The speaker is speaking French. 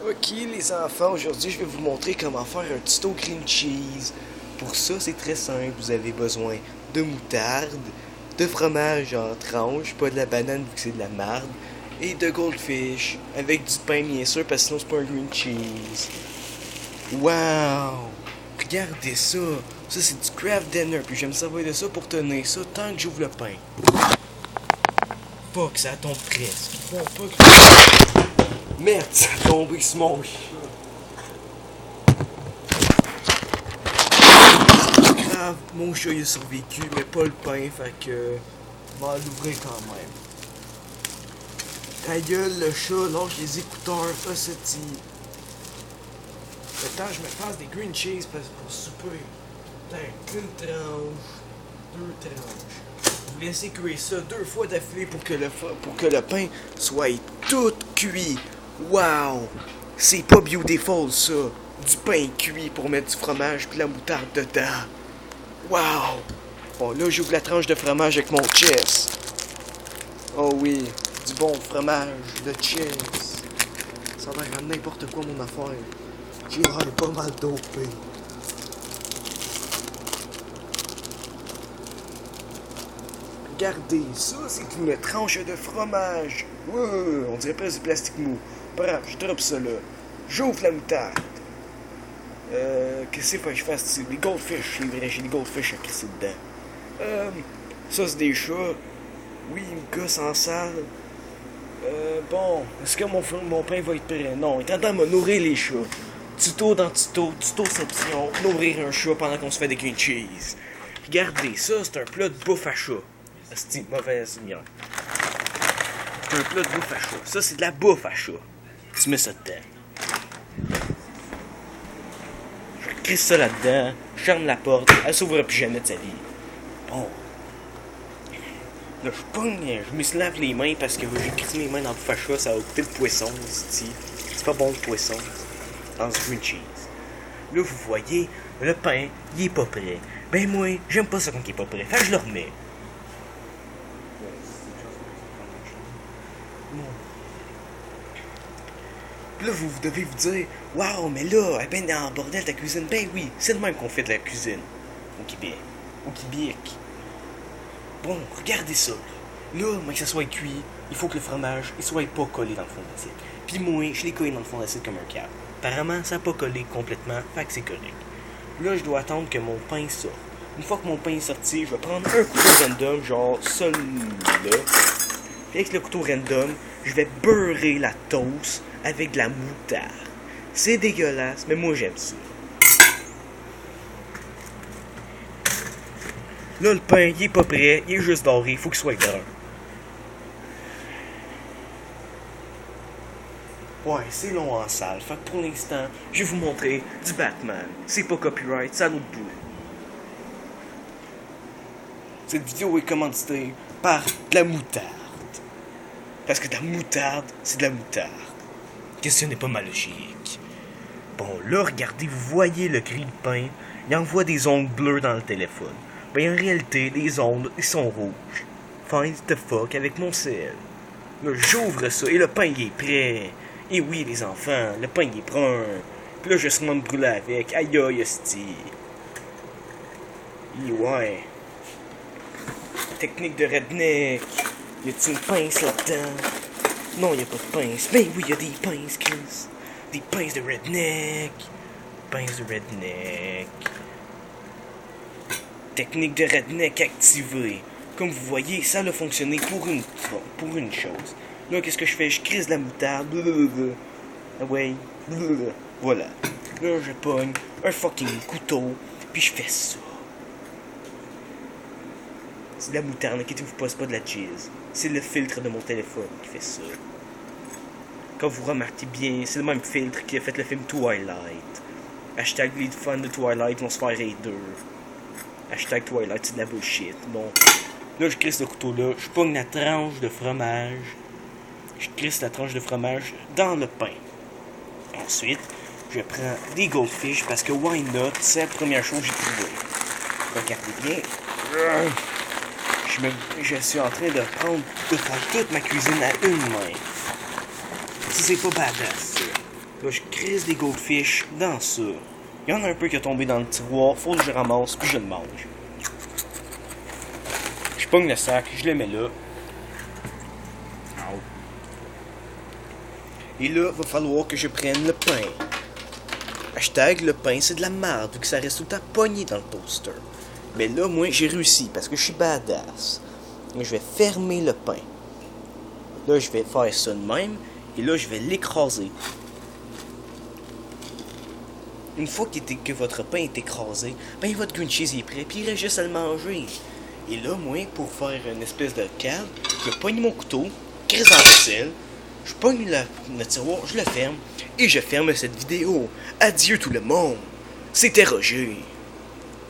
Ok les enfants, aujourd'hui je vais vous montrer comment faire un tuto green cheese. Pour ça c'est très simple, vous avez besoin de moutarde, de fromage en tranches, pas de la banane vu que c'est de la marde, et de goldfish, avec du pain bien sûr parce que sinon c'est pas un green cheese. Wow! Regardez ça! Ça c'est du craft dinner, puis je vais me servir de ça pour tenir ça tant que j'ouvre le pain. Fuck, ça tombe presque. Bon, pas. Merde, ça a tombé sur mon chat. Grave, mon chat il a survécu, mais pas le pain, fait que. On va l'ouvrir quand même. Ta gueule, le chat, lâche les écouteurs, hostie. Le temps que je me fasse des green cheese parce que pour souper. Putain, une tranche, deux tranches. Vous laissez cuire ça 2 fois d'affilée pour que le pain soit tout cuit. Wow! C'est pas beautiful ça! Du pain cuit pour mettre du fromage et de la moutarde dedans. Wow! Bon là j'ouvre la tranche de fromage avec mon cheese. Oh oui, du bon fromage de cheese. Ça a l'air à n'importe quoi mon affaire. J'ai l'air pas mal dopé. Regardez, ça c'est une tranche de fromage. On dirait presque du plastique mou. Bref, je drop ça là. J'ouvre la moutarde. Qu'est-ce que je fasse ici? Les goldfish, c'est vrai, j'ai des goldfish à crisser dedans. Ça c'est des chats. Oui, ils me gossent en salle. Bon, est-ce que mon pain va être prêt? Non, il est en train de me nourrir les chats. Tuto dans tuto, tutoception, nourrir un chat pendant qu'on se fait des green cheese. Regardez, ça c'est un plat de bouffe à chat. C'est mauvaise lumière. C'est un plat de bouffe à chat. Ça c'est de la bouffe à chat. Tu mets ça dedans. Je crisse ça là-dedans, je ferme la porte, elle s'ouvrira plus jamais de sa vie. Bon. Là, je me lave les mains parce que j'ai crissé mes mains dans le bouffe à chat, ça va goûter le poisson, c'est pas bon le poisson, dans ce green cheese. Là, vous voyez, le pain, il est pas prêt. Ben moi, j'aime pas ça quand il est pas prêt, fait que je le remets. Puis là, vous devez vous dire, waouh, mais là, elle est bien dans le bordel ta cuisine. Ben oui, c'est de même qu'on fait de la cuisine au Québec. Au Québec. Bon, regardez ça. Là, mais que ça soit cuit, il faut que le fromage il soit pas collé dans le fond de l'assiette. Puis moi, je l'ai collé dans le fond de l'assiette comme un câble. Apparemment, ça n'a pas collé complètement, fait que c'est correct. Là, je dois attendre que mon pain sorte. Une fois que mon pain est sorti, je vais prendre un couteau random, genre celui-là. Puis avec le couteau random, je vais beurrer la toast avec de la moutarde. C'est dégueulasse, mais moi j'aime ça. Là, le pain, il est pas prêt, il est juste doré, il faut qu'il soit brun. Ouais, c'est long en salle, fait que pour l'instant, je vais vous montrer du Batman. C'est pas copyright, c'est à l'autre bout. Cette vidéo est commanditée par de la moutarde. Parce que de la moutarde, c'est de la moutarde. Question n'est pas ma logique. Bon, là, regardez, vous voyez le gris de pain. Il envoie des ondes bleues dans le téléphone. Ben, en réalité, les ondes, ils sont rouges. Find the fuck avec mon sel. Là, j'ouvre ça et le pain, il est prêt. Et oui, les enfants, le pain, il est brun. Puis là, je vais sûrement me brûler avec. Aïe, aïe, hostie. Et ouais. Technique de redneck. Y a-t-il une pince là-dedans? Non, y a pas de pince. Ben oui, y a des pinces, Chris. Des pinces de redneck. Pince de redneck. Technique de redneck activée. Comme vous voyez, ça a fonctionné pour une chose. Là, qu'est-ce que je fais? Je crisse de la moutarde. Ah ouais. Voilà. Là, je pogne un fucking couteau. Puis je fais ça. C'est de la moutarde, inquiétez-vous pas, c'est pas de la cheese. C'est le filtre de mon téléphone qui fait ça. Quand vous remarquez bien, c'est le même filtre qui a fait le film Twilight. Hashtag les fans de Twilight vont se faire raider. Hashtag Twilight, c'est de la bullshit. Bon, là je crisse le couteau là, je pogne la tranche de fromage. Je crisse la tranche de fromage dans le pain. Ensuite, je prends des goldfish parce que why not, c'est la première chose que j'ai trouvée. Regardez bien. Je suis en train de faire toute ma cuisine à une main. Ça, c'est pas badass, ça. Là, je crisse des goldfish dans ça. Il y en a un peu qui est tombé dans le tiroir, faut que je ramasse, puis je le mange. Je pogne le sac, je le mets là. Et là, va falloir que je prenne le pain. Hashtag le pain, c'est de la merde, vu que ça reste tout le temps pogné dans le toaster. Mais là, moi, j'ai réussi, parce que je suis badass. Je vais fermer le pain. Là, je vais faire ça de même, et là, je vais l'écraser. Une fois que votre pain est écrasé, ben votre green cheese est prêt, puis il reste juste à le manger. Et là, moi, pour faire une espèce de cave, je pogne mon couteau, crisse dans la vaisselle, je pogne le tiroir, je le ferme, et je ferme cette vidéo. Adieu tout le monde. C'était Roger.